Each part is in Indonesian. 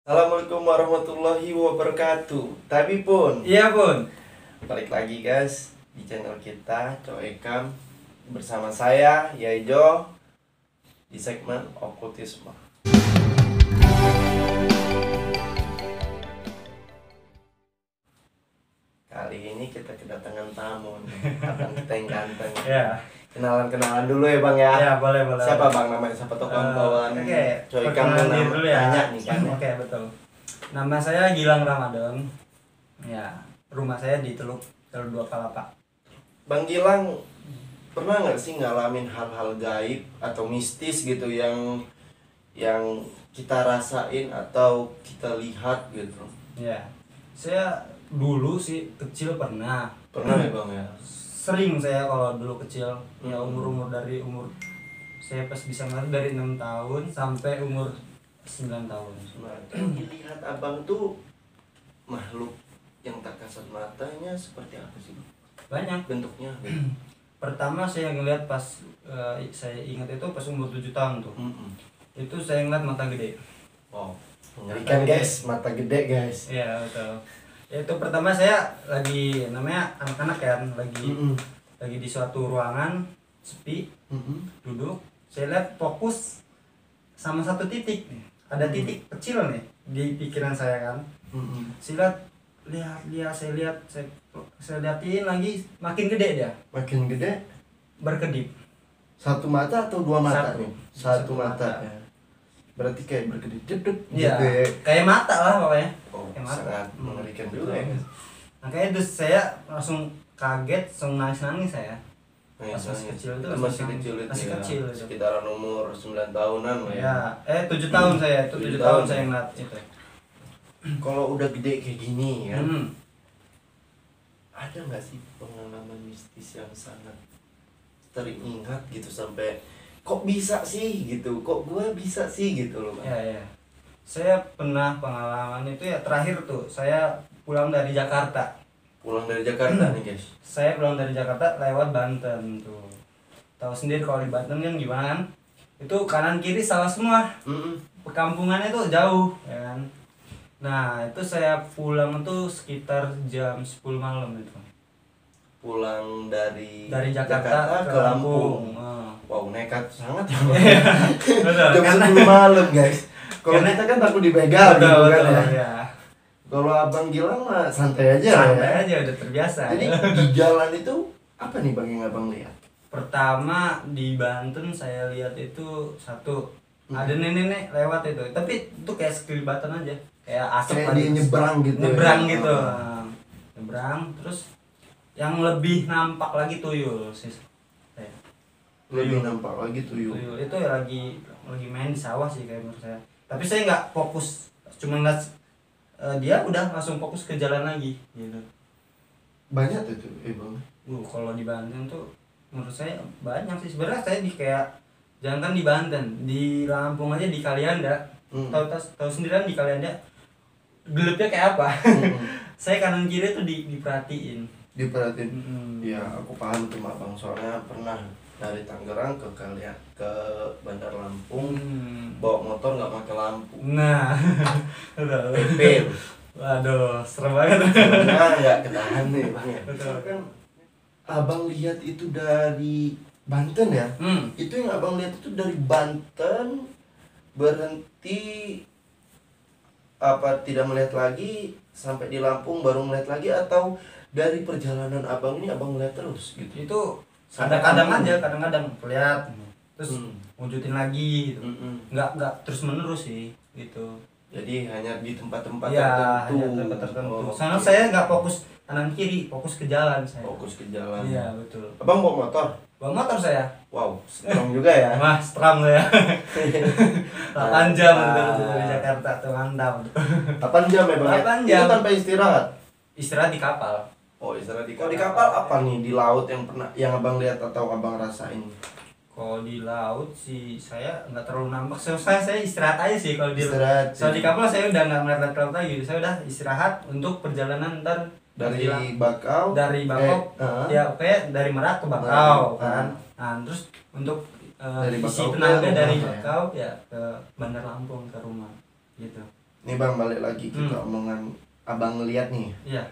Assalamualaikum warahmatullahi wabarakatuh. Tapi pun, Iya Bun. balik lagi guys di channel kita Coekam bersama saya Yaijo di segmen okultisme. Kali ini kita kedatangan tamu nih, abang kita yang ganteng. Ya. Kenalan dulu ya bang ya. Ya boleh. Siapa bang namanya? Siapa tuh kawan-kawan? Oke. Coekam Perkenalan diri dulu ya. nanya nih kan. Oke betul. Nama saya Gilang Ramadan. Ya. Rumah saya di Teluk Dua Kalapa. Bang Gilang, pernah nggak sih ngalamin hal-hal gaib atau mistis gitu yang kita rasain atau kita lihat gitu? Ya. Saya dulu sih kecil pernah. Pernah ya bang ya? Sering saya kalau dulu kecil. Ya umur dari umur saya pas bisa ngeliat dari 6 tahun sampai umur 9 tahun. Nah, yang dilihat abang tuh makhluk yang tak kasat matanya seperti apa sih bang? Banyak. Bentuknya gitu. Pertama saya ngeliat pas saya ingat itu pas umur 7 tahun tuh. Itu saya ngeliat mata gede. Wow, mengerikan guys, mata gede guys. Iya betul. Itu pertama saya lagi namanya anak-anak kan lagi di suatu ruangan sepi, duduk. Saya lihat fokus sama satu titik. Ada titik kecil nih di pikiran saya kan. Saya lihat saya liatin lagi makin gede dia. Makin gede. Berkedip. Satu mata atau dua mata Satu. nih? Satu mata. mata. Ya. Berarti kayak berkedip jeduk Iya. gitu ya. Kayak mata lah pokoknya. Oh, Kayak mata. sangat mengerikan juga ya. Makanya terus saya langsung kaget, langsung nangis saya. Pas masih kecil itu masih kecil itu masih ya. kecil itu. Sekitaran umur 9 tahunan lah ya. Ya, 7 tahun saya, itu 7 tahun saya ngeliat itu. Kalau udah gede kayak gini ya, Hmm. ada nggak sih pengalaman mistis yang sangat teringat gitu sampai kok bisa sih gitu, kok gue bisa sih gitu loh Bang. Ya. Saya pernah pengalaman itu ya terakhir tuh, saya pulang dari Jakarta. Pulang dari Jakarta nih guys. Saya pulang dari Jakarta lewat Banten tuh. Tahu sendiri kalau di Banten kan gimana kan? Itu kanan kiri salah semua. Perkampungannya tuh jauh ya kan. Nah, itu saya pulang tuh sekitar jam 10 malam itu. Pulang dari Jakarta ke Lampung. Oh. Wow, nekat sangat ya. Betul, Jam 10 malam guys. Kalau kita kan takut dibegal gitu kan ya. Ya. Kalau abang Gilang mah santai aja Santai ya. aja udah terbiasa. Jadi di jalan itu apa nih bang yang abang lihat? Pertama di Banten saya lihat itu satu ada nenek-nenek lewat itu, tapi itu kayak sekelibatan aja, kayak asap Kayak dia nyebrang gitu. nyebrang ya. gitu. Nyebrang terus yang lebih nampak lagi tuyul sih. Lebih nampak lagi tuyul. Tuyul itu ya lagi main di sawah sih kayak menurut saya. Tapi saya nggak fokus, cuma ngeliat dia udah langsung fokus ke jalan lagi gitu. Banyak tuh bang. Kalau di Banten tuh menurut saya banyak sih. Sebenarnya saya di kayak jangan kan di Banten, di Lampung aja di Kalianda. Tahu sendirian di Kalianda gelapnya kayak apa. Saya kanan kiri tuh diperhatiin. Diperhatiin. Ya aku paham tuh abang, soalnya pernah dari Tangerang ke Bandar Lampung bawa motor nggak pakai lampu. Nah, PP. waduh, serem banget. Karena nggak ketahan nih bang ya. Betul. Kan abang lihat itu dari Banten ya. Itu yang abang lihat itu dari Banten berhenti apa tidak melihat lagi sampai di Lampung baru melihat lagi, atau dari perjalanan abang ini abang melihat terus gitu? Itu kadang-kadang lihat terus wujudin lagi gitu. Nggak terus menerus sih gitu. Jadi hanya di tempat-tempat Ya, tertentu. hanya tempat tertentu. Oh, Soalnya oke. saya nggak fokus kanan kiri, fokus ke jalan saya. Fokus ke jalan. Iya betul. Abang bawa motor? Bawa motor saya. Wow, strong juga ya. Wah, strong ya. 8 jam dari Jakarta tuh mantap. 8 jam ya bang? 8 jam. Itu tanpa istirahat? Istirahat di kapal. Oh, istirahat di kapal. Kalau di kapal apa nih di laut yang abang lihat atau abang rasain? Kalau di laut sih saya nggak terlalu nampak. Saya istirahat aja sih kalau di Istirahat. Soal di kapal saya udah nggak melihat laut lagi. Saya udah istirahat untuk perjalanan ntar Dari Bakau? Ya kayak dari Merak ke Bakau kan. Nah terus untuk Dari isi Bakau ke tenaga dari rumah, Bakau ya ke Bandar Lampung ke rumah gitu. Nih Bang, balik lagi kita omongan abang ngeliat nih. Iya.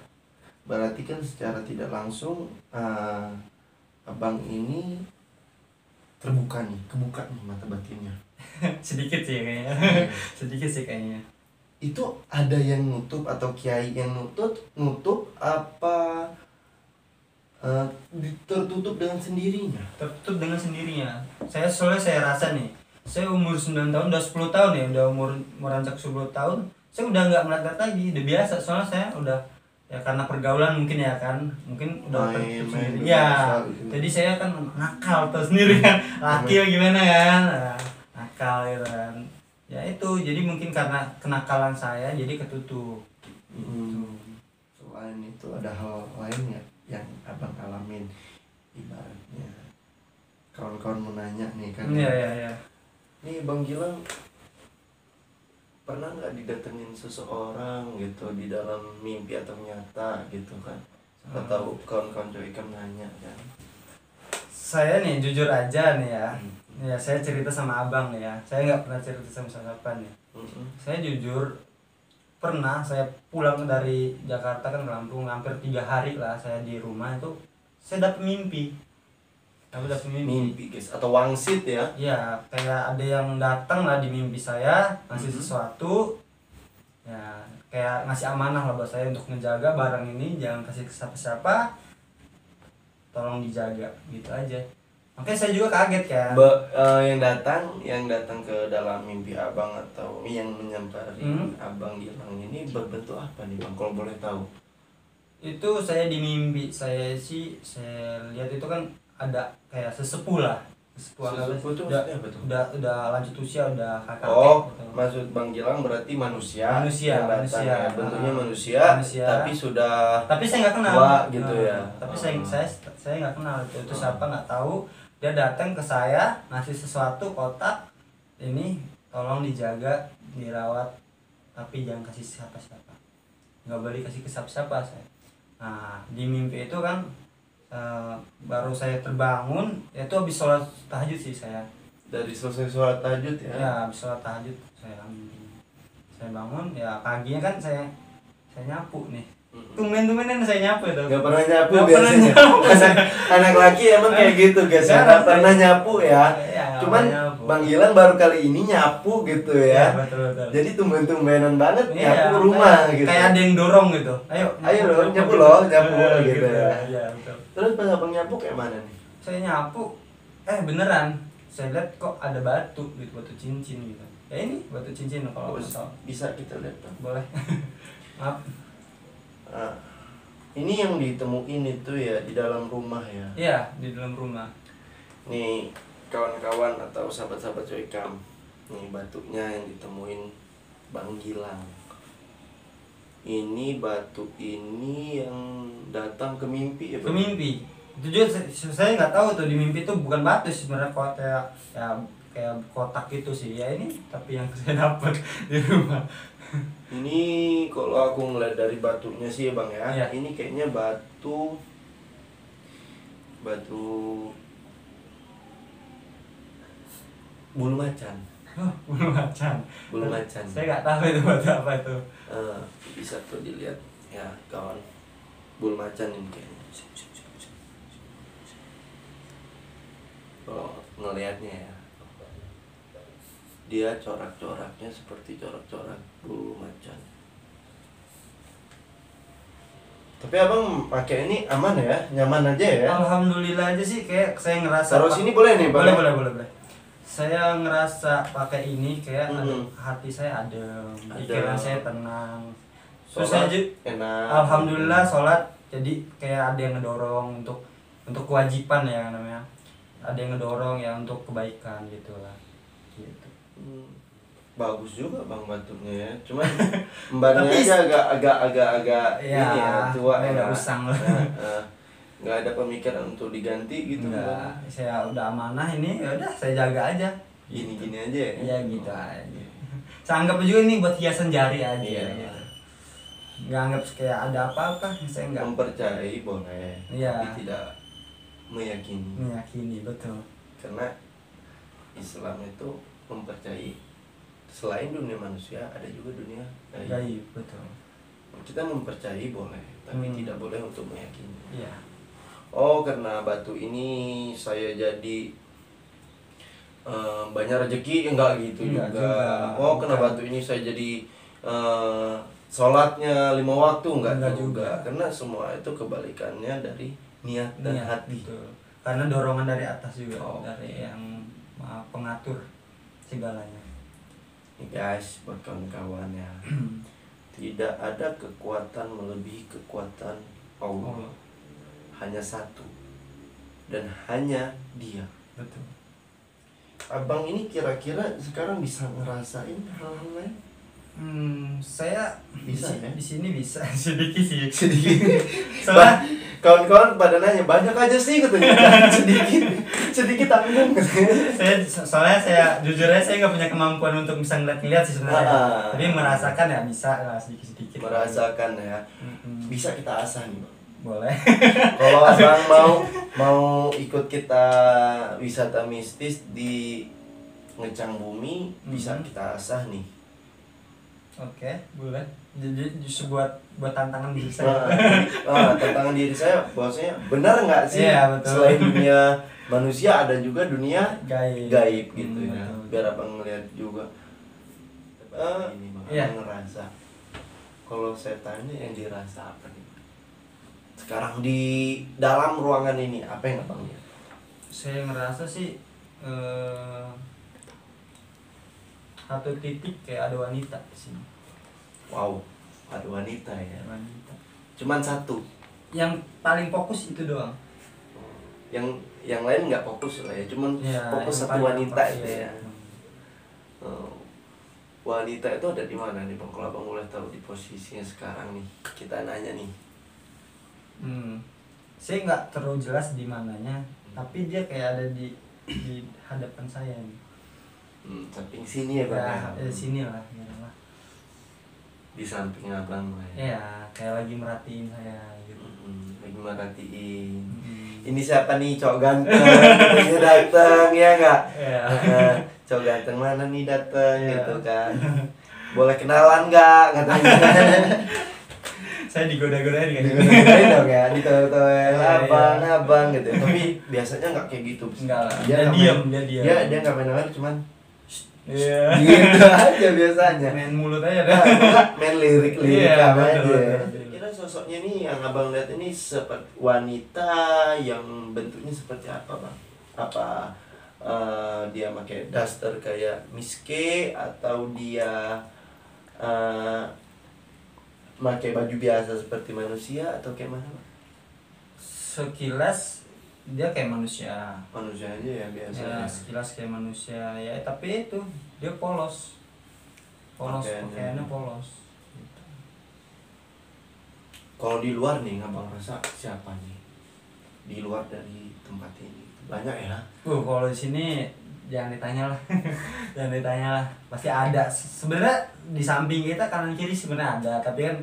Berarti kan secara tidak langsung abang ini kebuka nih mata batinnya. Sedikit sih kayaknya. Sedikit sih kayaknya. Itu ada yang nutup atau kiai yang nutup apa tertutup dengan sendirinya? Tertutup dengan sendirinya. Soalnya saya rasa nih, saya umur 9 tahun, udah 10 tahun ya, udah umur meranjak 10 tahun, saya udah nggak melihat lagi, udah biasa. Soalnya saya udah, ya karena pergaulan mungkin ya kan, mungkin udah tertutup sendiri. Ya, jadi saya kan nakal tuh sendiri kan, laki gimana kan, nakal gitu kan. Ya itu, jadi mungkin karena kenakalan saya, jadi ketutup. Selain itu ada hal lain ya yang abang alamin, ibaratnya kawan-kawan mau nanya nih kan. Iya. Nih Bang Gilang pernah nggak didatengin seseorang gitu di dalam mimpi atau nyata gitu kan? Atau kawan-kawan cewek kan nanya kan? Saya nih jujur aja nih ya, ya saya cerita sama abang nih ya, saya nggak pernah cerita sama siapa nih. Saya jujur pernah, saya pulang dari Jakarta kan ke Lampung, hampir 3 hari lah saya di rumah itu, saya dapet mimpi. Mimpi guys, atau wangsit ya? Ya, kayak ada yang datang lah di mimpi saya, ngasih sesuatu, ya kayak ngasih amanah lah buat saya untuk ngejaga barang ini, jangan kasih ke siapa-siapa, tolong dijaga, gitu aja. Makanya saya juga kaget kan. Yang datang ke dalam mimpi abang atau yang menyampari abang Gilang ini berbentuk apa nih Bang, kalau boleh tahu? Itu saya di mimpi saya lihat itu kan ada kayak sesepuh lah. Sesepuh itu maksudnya apa tuh? Udah lanjut usia, udah kakak. Gitu. Maksud Bang Gilang berarti manusia yang datang ya. Bentuknya manusia, tapi sudah, tapi saya nggak kenal tua gitu ya. Tapi saya nggak kenal itu siapa, nggak tahu. Dia datang ke saya ngasih sesuatu, kotak ini tolong dijaga, dirawat, tapi jangan kasih siapa-siapa, nggak boleh kasih ke siapa-siapa saya. Nah di mimpi itu kan baru saya terbangun, itu habis sholat tahajud sih saya. Dari selesai sholat tahajud ya? Ya habis sholat tahajud saya bangun, ya paginya kan saya nyapu nih. Tumben-tumbenan saya nyapu itu. Gak pernah nyapu biasanya. Anak laki emang kayak gitu guys. Gak pernah nyapu ya. Cuman nyapu. Bang Gilang baru kali ini nyapu gitu ya. Betul. Jadi tumben-tumbenan banget nyapu rumah gitu. Kayak ada yang dorong gitu. Ayo loh, nyapu loh, nyapu gitu ya. Iya, betul. Terus pas abang nyapu kayak mana nih? Saya nyapu, beneran. Saya lihat kok ada batu gitu, batu cincin gitu. Ya ini batu cincin kalau bisa kita lihat Bang. Boleh. Maaf. Nah, ini yang ditemuin itu ya di dalam rumah ya? Iya, di dalam rumah. Nih kawan-kawan atau sahabat-sahabat Cuekam, nih batunya yang ditemuin Bang Gilang. Ini batu ini yang datang ke mimpi ya Bang? Ke mimpi. Jujur saya nggak tahu tuh di mimpi itu bukan batu sebenarnya, kayak kotak itu sih ya ini, tapi yang saya dapat di rumah. Ini kalau aku ngeliat dari batunya sih ya Bang ya, ini kayaknya batu bulu macan. Bulu macan. Bulu macan. Saya nggak tahu itu batu apa itu. Bisa tuh dilihat ya kawan, bulu macan ini kayaknya. Kalau ngelihatnya ya, dia corak-coraknya seperti corak-corak bulu macan. Tapi abang pakai ini aman ya, nyaman aja ya? Alhamdulillah aja sih, kayak saya ngerasa. Taruh sini boleh nih Bang? Boleh. Saya ngerasa pakai ini kayak hati saya adem, pikiran saya tenang. Terus aja enak. Alhamdulillah sholat jadi kayak ada yang ngedorong untuk kewajiban ya namanya. Ada yang ngedorong ya untuk kebaikan gitulah. Gitu. Bagus juga Bang batunya ya. Cuman embarnya aja agak ini ya, tua ya. Usang lah. Nggak ada pemikiran untuk diganti gitu. Enggak, saya udah amanah ini, ya udah saya jaga aja. Gini aja ya. Iya gitu aja. Saya anggap juga ini buat hiasan jari aja. Gitu. Nggak anggap kayak ada apa-apa, saya nggak. Mempercayai boleh, tapi tidak meyakini, betul. karena Islam itu mempercayai selain dunia manusia ada juga dunia gaib. Betul. Kita mempercayai boleh, tapi tidak boleh untuk meyakini. Iya. Oh, karena batu ini saya jadi banyak rezeki, enggak gitu Enggak juga. juga. Oh, karena batu ini saya jadi sholatnya 5 waktu, enggak juga. Karena semua itu kebalikannya dari niat dan hati. Betul. Karena dorongan dari atas juga, dari yang pengatur segalanya. Nih guys, buat kawan-kawan ya, tidak ada kekuatan melebihi kekuatan Allah. Hanya satu, dan hanya Dia. Betul. Abang ini kira-kira sekarang bisa ngerasain hal-hal lain? Saya bisa ya? Di sini bisa sedikit sih. Soalnya kawan-kawan pada nanya, banyak aja sih katanya. sedikit tanggung. Soalnya jujur aja saya nggak punya kemampuan untuk bisa ngeliat sih sebenarnya. Tapi merasakan ya bisa lah sedikit-sedikit. Merasakan ya. Bisa kita asah nih, Bang. Boleh. Kalau abang mau ikut kita wisata mistis di Ngecang Bumi, bisa kita asah nih. Oke, boleh. Jadi justru buat tantangan diri saya. Tantangan diri saya, bahwasanya benar nggak sih? Iya, betul. Selain dunia manusia ada juga dunia gaib gitu ya. Betul. Biar abang ngeliat juga. Ini bang, abang ngerasa. Kalau saya tanya yang dirasa apa nih? Sekarang di dalam ruangan ini apa yang abang lihat? Saya ngerasa sih satu titik kayak ada wanita di sini. Wow, ada wanita ya. Wanita. Cuman satu. Yang paling fokus itu doang. Yang lain nggak fokus lah ya, cuman fokus satu wanita itu ya. Wanita itu ada di mana nih bang? Kalau abang boleh tahu di posisinya sekarang nih, kita nanya nih. Saya nggak terlalu jelas di mananya, tapi dia kayak ada di hadapan saya nih. Samping sini ya bang? Ya, sini lah. Di samping abang lah ya. Iya, kayak lagi merhatiin saya gitu. Lagi merhatiin. Ini siapa nih cowok ganteng? Ini dateng ya nggak? Iya. Cowok ganteng mana nih dateng gitu kan? Boleh kenalan nggak? Katanya. Saya digoda-godain kan? Digoda-godain dong ya, ditoel abang gitu. Tapi biasanya nggak kayak gitu. Enggak lah. Dia diam. Dia nggak main-main, cuman iya. Gitu aja biasanya. Main mulut aja dah. Main lirik-lirik aja. Kira sosoknya nih yang abang lihat ini seperti wanita yang bentuknya seperti apa bang? Apa dia pakai daster kayak Miss K atau dia pakai baju biasa seperti manusia atau kayak mana bang? Sekilas dia kayak manusia aja ya biasa ya, sekilas kayak manusia ya, tapi itu dia polos pakaiannya polos gitu. Kalau di luar nih abang rasa siapa nih di luar dari tempat ini? Banyak ya? Kalau di sini jangan ditanya lah. Jangan ditanya lah, pasti ada sebenarnya di samping kita kanan kiri sebenarnya ada, tapi kan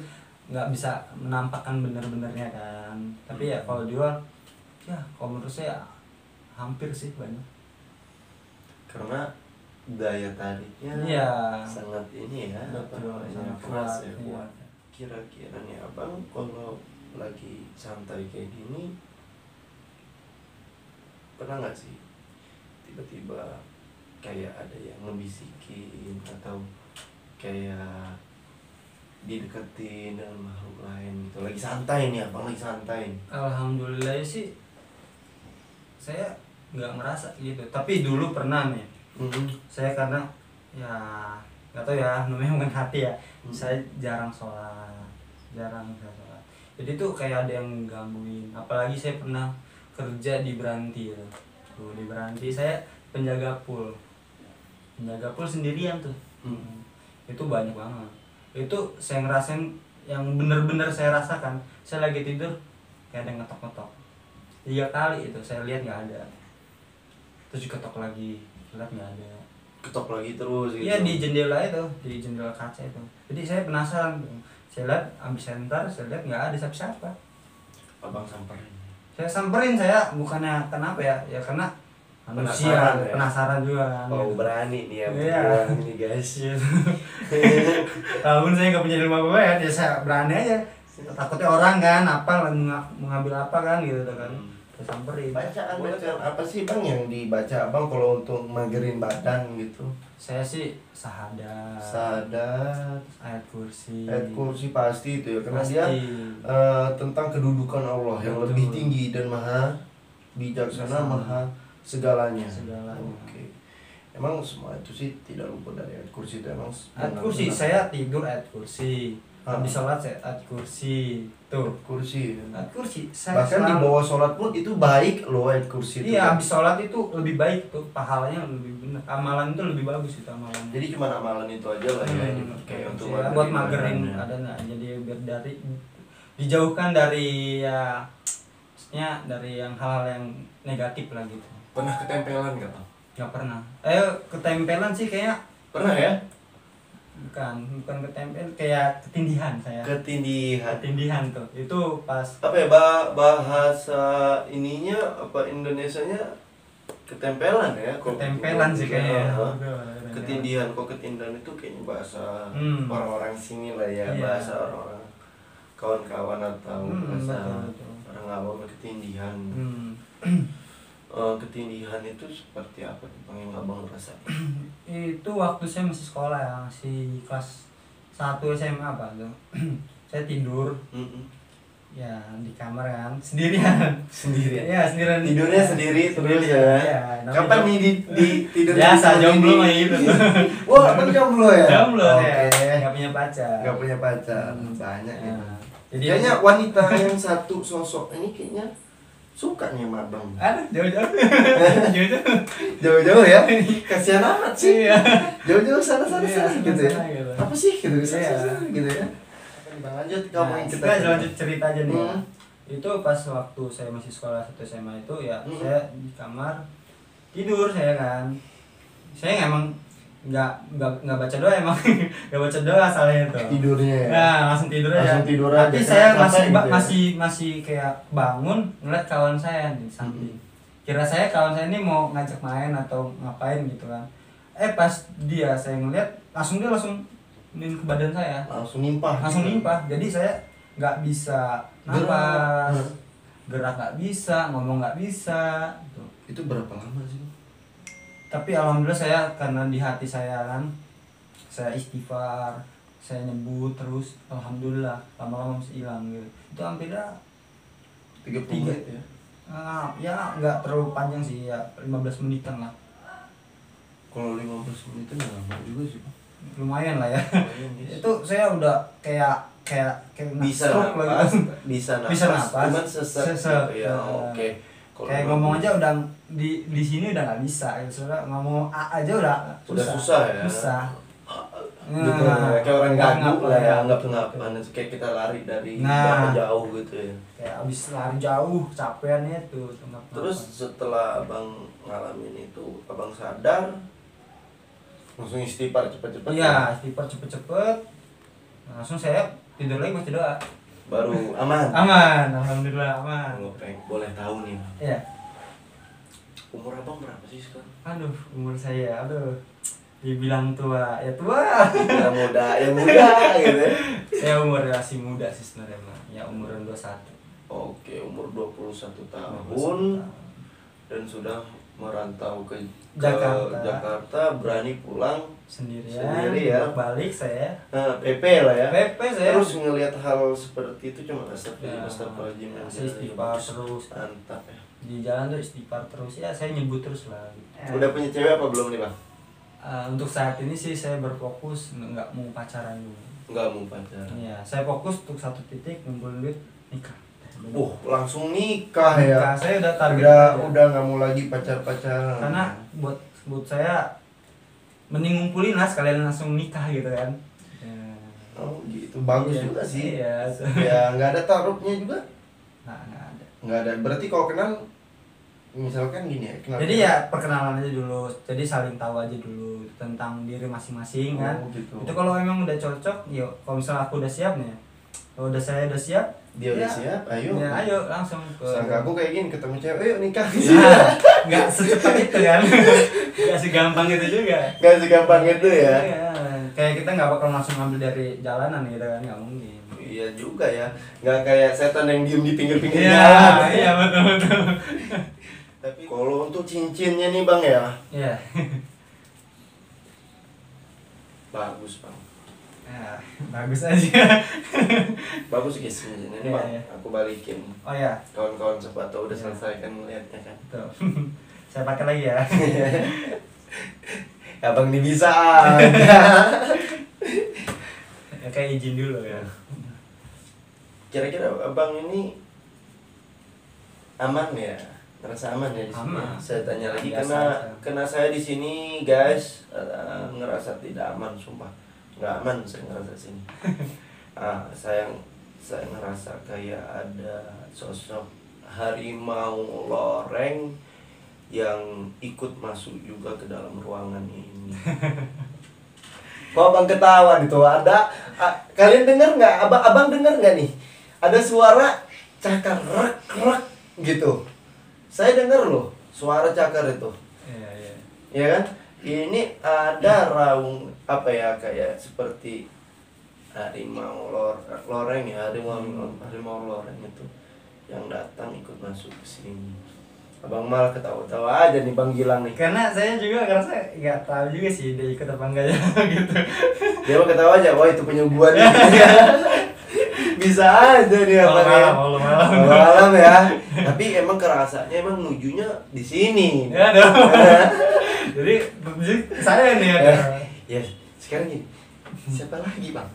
nggak bisa menampakkan bener-benernya kan. Tapi ya kalau di luar ya kalau menurut saya hampir sih banyak, karena daya tariknya sangat ini ya, sangat keras ya, kuat. Kira-kira nih abang kalau lagi santai kayak gini pernah nggak sih tiba-tiba kayak ada yang ngebisikin atau kayak dideketin dengan makhluk lain gitu, lagi santai nih abang, lagi santai? Alhamdulillah sih saya nggak ngerasa gitu, tapi dulu pernah nih. Saya karena ya nggak tahu ya, namanya bukan hati ya. Saya jarang sholat, jadi tuh kayak ada yang gangguin. Apalagi saya pernah kerja di Beranti ya. Tuh di Beranti saya penjaga pool sendirian tuh. Itu banyak banget. Itu saya ngerasain yang bener-bener saya rasakan. Saya lagi tidur kayak ada yang ngetok-ngetok 3 kali, itu saya lihat nggak ada, terus diketok lagi, lihat nggak ada, ketok lagi terus gitu. Iya, di jendela itu, di jendela kaca itu. Jadi saya penasaran, saya lihat ambil senter, saya lihat nggak ada siapa. Abang samperin? Saya samperin, saya bukannya kenapa ya karena manusia penasaran juga kan. Oh berani nih ya, berjuang nih guys. Walaupun saya nggak punya ilmu apa ya, saya berani aja. Takutnya orang kan apa mengambil apa kan gitu kan. Saya samperin. Bacaan apa sih bang yang dibaca abang kalau untuk magerin badan gitu? Saya sih sahadat, ayat kursi pasti itu ya, karena dia tentang kedudukan Allah yang lebih tinggi dan maha bijaksana, maha segalanya. Oke. Emang semua itu sih tidak luput dari ayat kursi itu. Emang ayat kursi saya tidur ayat kursi, habis sholat saya ayat kursi tuh. Ayat kursi. Saya bahkan di bawah sholat pun itu baik loh ayat kursi itu. Iya, habis sholat itu lebih baik tuh, pahalanya lebih benar. Amalan itu lebih bagus itu amalan. Jadi cuma amalan itu aja lah ya kayak untuk buat magerin ada nggak? Jadi biar dari dijauhkan dari ya maksudnya dari yang hal-hal yang negatif lah gitu. Pernah ketempelan nggak bang? Nggak pernah. Ketempelan sih kayaknya pernah ya? Bukan ketempelan, kayak ketindihan saya. Ketindihan tuh. Itu pas apa ya bahasa ininya apa Indonesianya ketempelan ya? Ketempelan sih kayaknya. Ketindihan itu kayaknya bahasa orang-orang sini lah ya, bahasa orang-orang kawan-kawan atau bahasa orang awam ketindihan. Ketindihan itu seperti apa bang yang abang rasain? Itu waktu saya masih sekolah ya, masih kelas 1 SMA apa tuh. Saya tidur ya di kamar kan sendirian. Ya sendirian. Tidurnya sendiri terus ya. Kapan nih di tidur biasa jomblo mah gitu. Wah abang jomblo ya? Jomblo ya. Gak punya pacar. Banyak ya. Jadi kayaknya wanita yang satu sosok ini kayaknya suka nih sama abang. Aduh, jauh-jauh ya. Kasihan amat sih. Iya. Jauh-jauh sana gitu ya. Gitu. Apa sih gitu gitu ya. Bang lanjut kamu yang kita lanjut cerita aja nih. Itu pas waktu saya masih sekolah 1 SMA itu ya saya di kamar tidur saya kan. Saya emang nggak baca doa emang nggak baca doa asalnya itu tidurnya ya. Nah, langsung tidur aja. Tapi saya masih kayak bangun ngeliat kawan saya di samping. Kira saya kawan saya ini mau ngajak main atau ngapain gitu kan. Pas saya ngeliat langsung ke badan saya. Langsung nimpah. Jadi saya nggak bisa nafas, gerak nggak bisa, ngomong nggak bisa. Gitu. Itu berapa lama sih? Tapi alhamdulillah saya karena di hati saya kan saya istighfar, saya nyebut terus, alhamdulillah lama-lama bisa hilang gitu. Itu hampir 30 menit ya. Ya nggak terlalu panjang sih ya, 15 menitan lah. Kalau 15 menit itu lama juga sih Pak. Lumayan lah ya. Itu saya udah kayak bisa nafas, bisa nafas, cuman sesak ya. Oke. Kayak ngomong aja udah di sini udah nggak bisa, soalnya ngomong A aja udah susah ya. Gitu, kayak orang gagu lah ya, anggap kayak kita lari dari jauh gitu ya. Kayak abis lari jauh, capeannya tuh. Terus setelah abang ngalamin itu, abang sadar, langsung istighfar cepet-cepet. Iya, istighfar cepet-cepet. Langsung saya tidur lagi masih doa. Baru aman. Alhamdulillah aman. Boleh tahu nih. Iya. Umur abang berapa sih sekarang? Aduh, umur saya, dibilang tua, ya tua. Ya muda gitu ya. Saya umur masih muda sih sebenarnya, ya umur 21. Oke, umur 21 tahun. Dan sudah merantau ke Jakarta, berani pulang sendiri ya. Balik saya. PP lah ya. PP saya. Terus ngelihat hal seperti itu cuma astagfirullahaladzim. Istighfar terus. Mantap ya. Di jalan tuh istighfar terus ya, saya nyebut terus lah. Udah punya cewek apa belum nih bang? Untuk saat ini sih saya berfokus nggak mau pacaran dulu. Nggak mau pacaran. Iya, saya fokus untuk satu titik ngumpulin duit nikah. Langsung nikah ya. Saya udah target. Udah nggak mau lagi pacaran. Karena buat saya mending ngumpulin lah sekalian langsung nikah gitu kan. Oh gitu, bagus juga sih. Iya. Ya nggak ada taruhnya juga. Nggak ada. Berarti kalau kenal, misalkan gini ya. Jadi ya perkenalan aja dulu. Jadi saling tahu aja dulu tentang diri masing-masing kan. Gitu. Itu kalau emang udah cocok, yuk. Kalau misalnya aku udah siap nih, Kalau saya udah siap, dia udah siap, ayo. Ya, ayo langsung ke. Sangka aku kayak gini, ketemu cewek, ayo nikah. Nah, nggak secepat itu kan, nggak segampang itu juga. Nggak segampang itu ya. Iya. Kayak kita nggak bakal langsung ngambil dari jalanan gitu kan, nggak mungkin. Iya juga ya, nggak kayak setan yang diem di pinggir-pinggir Iya, jalan. iya betul. Tapi kalau untuk cincinnya nih bang ya, Iya. bagus bang. Ya, bagus aja. Bagus guys cincinnya nih Iya, bang. iya. Aku balikin. Oh ya, Kawan-kawan sepatu udah Iya. selesai kan melihatnya kan. tuh. Saya pakai lagi ya. Abang ini bisa aja. Ya, kayak izin dulu ya. Kira-kira abang ini aman ya? Ngerasa aman ya di sini? Aman. Saya tanya lagi Biasa karena aja. saya di sini guys ngerasa tidak aman sumpah. Nggak aman saya ngerasa sini. Saya ngerasa kayak ada sosok harimau loreng yang ikut masuk juga ke dalam ruangan ini. Kok abang ketawa gitu? Ada kalian dengar nggak? Abang dengar nggak nih? Ada suara cakar rek gitu. Saya dengar loh suara cakar itu. Iya, iya. Ya kan? Ini ada raung apa ya, kayak seperti harimau loreng ya, harimau loreng itu yang datang ikut masuk ke sini. Abang malah ketawa-tawa aja nih Bang Gilang nih. Karena saya juga ngerasa nggak tahu juga sih dia ikut apa enggak ya gitu. Dia mah ketawa aja, wah itu punya gua nih. Bisa aja nih abang ya. Malam ya. Tapi emang kerasanya emang nujunya di sini. Ya dong. Jadi saya nih ada. Ya, sekarang gini. Siapa lagi, Bang?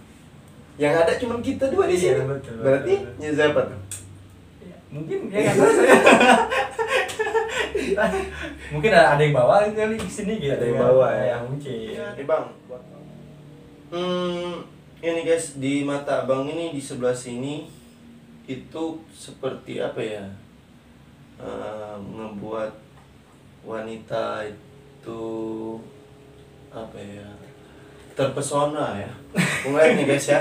Yang ada cuma kita dua di sini. Iya, betul, Berarti betul. siapa tuh? Mungkin ya nggak tahu saya. Mungkin ada yang bawa kali di sini gitu. Ada yang kan. bawa ya. Ya mungkin. Ini Bang. Ini guys, di mata Abang ini di sebelah sini itu seperti apa ya? Ngebuat wanita itu apa ya? Terpesona ya. Aku ngeliat nih guys ya.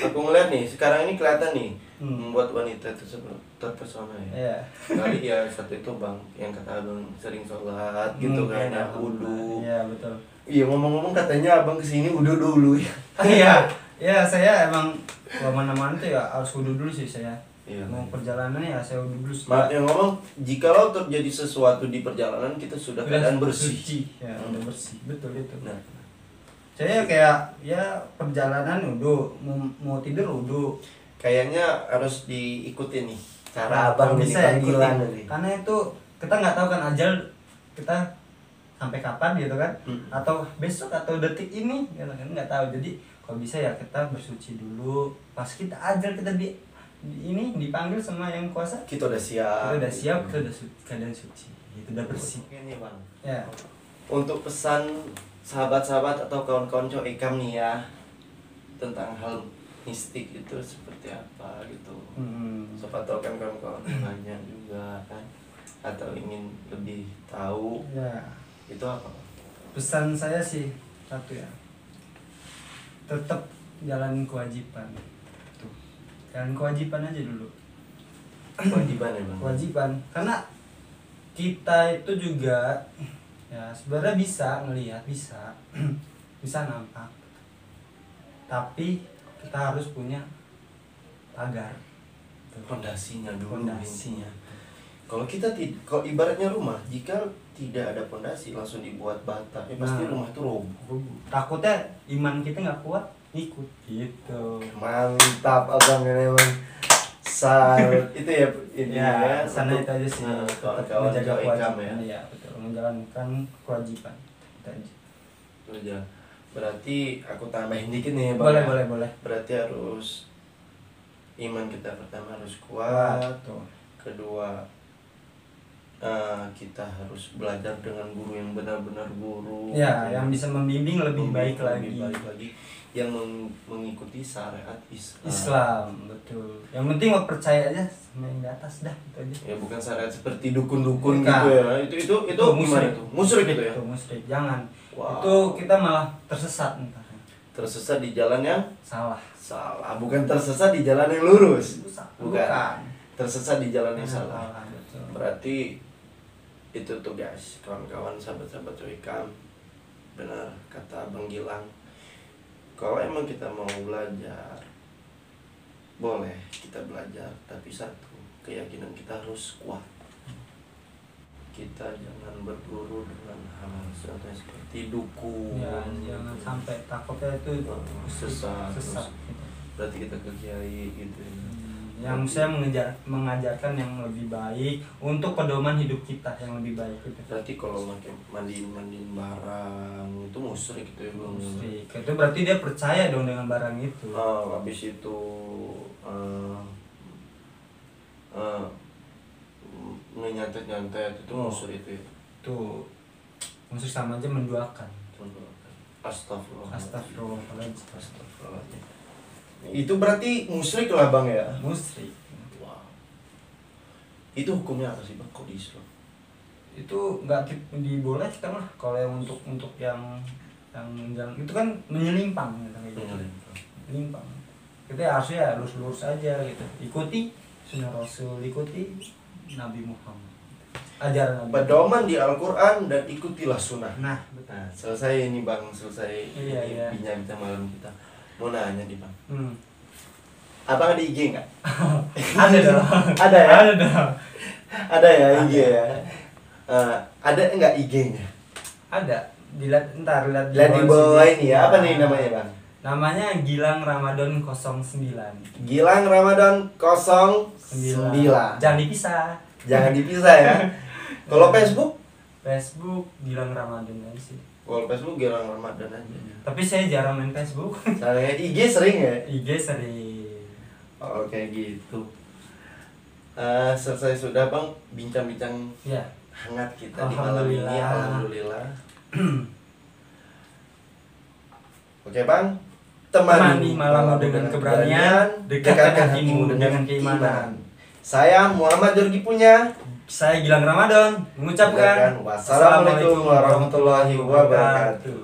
Aku ngeliat nih, sekarang ini kelihatan nih. Membuat wanita itu terpesona ya. Iya. Kali ya satu itu Bang, yang kata Abang sering sholat gitu kan, ya, wudu. Iya, betul. Iya, ngomong-ngomong katanya Abang kesini wudu dulu ya. Iya. Ya, saya emang kalau mana-mana tuh ya harus wudu dulu sih saya. Iya. Mau perjalanan ya saya wudu dulu sih. Yang ngomong, jikalau terjadi sesuatu di perjalanan kita sudah keadaan bersih. Suci. Ya, udah bersih. Betul itu. Nah, Saya kayak ya perjalanan wudu, mau tidur wudu. kayaknya harus diikutin nih cara Nah, Abang kalau ini bisa ya panggilan ikutin. nih. Karena itu kita nggak tahu kan ajal kita sampai kapan gitu kan, atau besok atau detik ini gitu kan, nggak tahu. Jadi kalau bisa ya kita bersuci dulu, pas kita ajal kita ini dipanggil sama yang kuasa, Kita udah siap. kita udah siap, kita udah keadaan suci, itu udah bersih. Ini Bang. Ya. Untuk pesan sahabat-sahabat atau kawan-kawan cowok ikam nih ya, tentang hal mistik itu seperti apa gitu. Siapa tahu kan kawan-kawan banyak juga kan, atau ingin lebih tahu. Ya. Itu apa? Pesan saya sih satu ya, tetap jalanin kewajiban. Tuh, jalan kewajiban aja dulu. Kewajiban ya Bang. Kewajiban, karena kita itu juga ya sebenarnya bisa ngelihat, bisa nampak, tapi kita harus punya pagar, Pondasinya dulu. Pondasinya. Kalau kita kalau ibaratnya rumah, jika tidak ada pondasi langsung dibuat bata, ya pasti Nah. rumah itu roboh. Takutnya iman kita nggak kuat, ikut gitu. Mantap abang ini emang itu ya intinya Ya, sana itu aja sih. Tetap kawan-kawan menjaga cowok ikam kewajiban. ya. Iya, betul. Menjalankan kewajiban. Itu aja. Aja. Berarti aku tambahin dikit nih Bang. Boleh. Berarti harus iman kita pertama harus kuat. Tuh. Kedua kita harus belajar dengan guru yang benar-benar guru. Ya, yang bisa membimbing lebih baik lebih lagi. baik lagi, yang mengikuti syariat Islam. Islam, betul. Yang penting mau percaya aja sama yang di atas dah, itu aja. Ya bukan syariat seperti dukun-dukun Bukan. gitu ya. Itu gimana musyrik. itu? Musyrik gitu ya. Itu musyrik, jangan. Wow. Itu kita malah tersesat ntar. tersesat di jalan yang salah. Bukan tersesat di jalan yang lurus. Bukan. Tersesat di jalan yang salah. Betul. Berarti itu tuh guys, kawan-kawan, sahabat-sahabat Wikam, benar kata Bang Gilang. Kalau emang kita mau belajar, boleh kita belajar, tapi satu, keyakinan kita harus kuat. Kita jangan berguru dengan hal-hal seperti dukun. Ya, jangan sampai takutnya itu sesat. Sesat. Berarti kita ke kiai gitu. Yang saya mengajarkan yang lebih baik untuk pedoman hidup kita yang lebih baik gitu. Berarti kalau mandiin barang itu musyrik gitu ya Bang. Musyrik. Itu berarti dia percaya dong dengan barang itu. Habis itu nyantet itu musyrik itu ya. Tuh musyrik sama aja menduakan. Astagfirullahaladzim. Itu berarti musyrik lah Bang ya. Musyrik. Wow. Itu hukumnya apa sih Bang kok di Islam? Itu nggak dibolehkan lah kalau yang untuk yang itu kan menyimpang gitu. Menyimpang. Kita harusnya lurus aja gitu. Ikuti sunnah Rasul, ikuti Nabi Muhammad. Ajaran Nabi. Pedoman di Al-Qur'an dan ikutilah sunnah. Nah, betul. Nah, selesai ini Bang, Iya. bincang kita malam kita. Mau nanya nih Bang. Apa ada IG nggak? Ada dong. Ada ya? Ada dong. Ada ya IG ya? Ada nggak IG-nya? Ada. Lihat di bawah ini ya. Apa nih namanya Bang? Namanya Gilang Ramadan 09. Gilang Ramadan 09. Jangan dipisah. Jangan dipisah ya. Kalau Facebook? Facebook Gilang Ramadan aja sih. Kalau Facebook Gilang Ramadan aja. Tapi saya jarang main Facebook. Saya IG sering ya? IG sering. Oke gitu. Selesai sudah Bang bincang-bincang ya. Hangat kita di malam ini. Alhamdulillah. Oke Bang, temani malammu dengan keberanian, dekatkan hatimu dengan keimanan. Saya Muhammad Jorgi Punya. Saya Gilang Ramadan mengucapkan wassalamualaikum warahmatullahi wabarakatuh.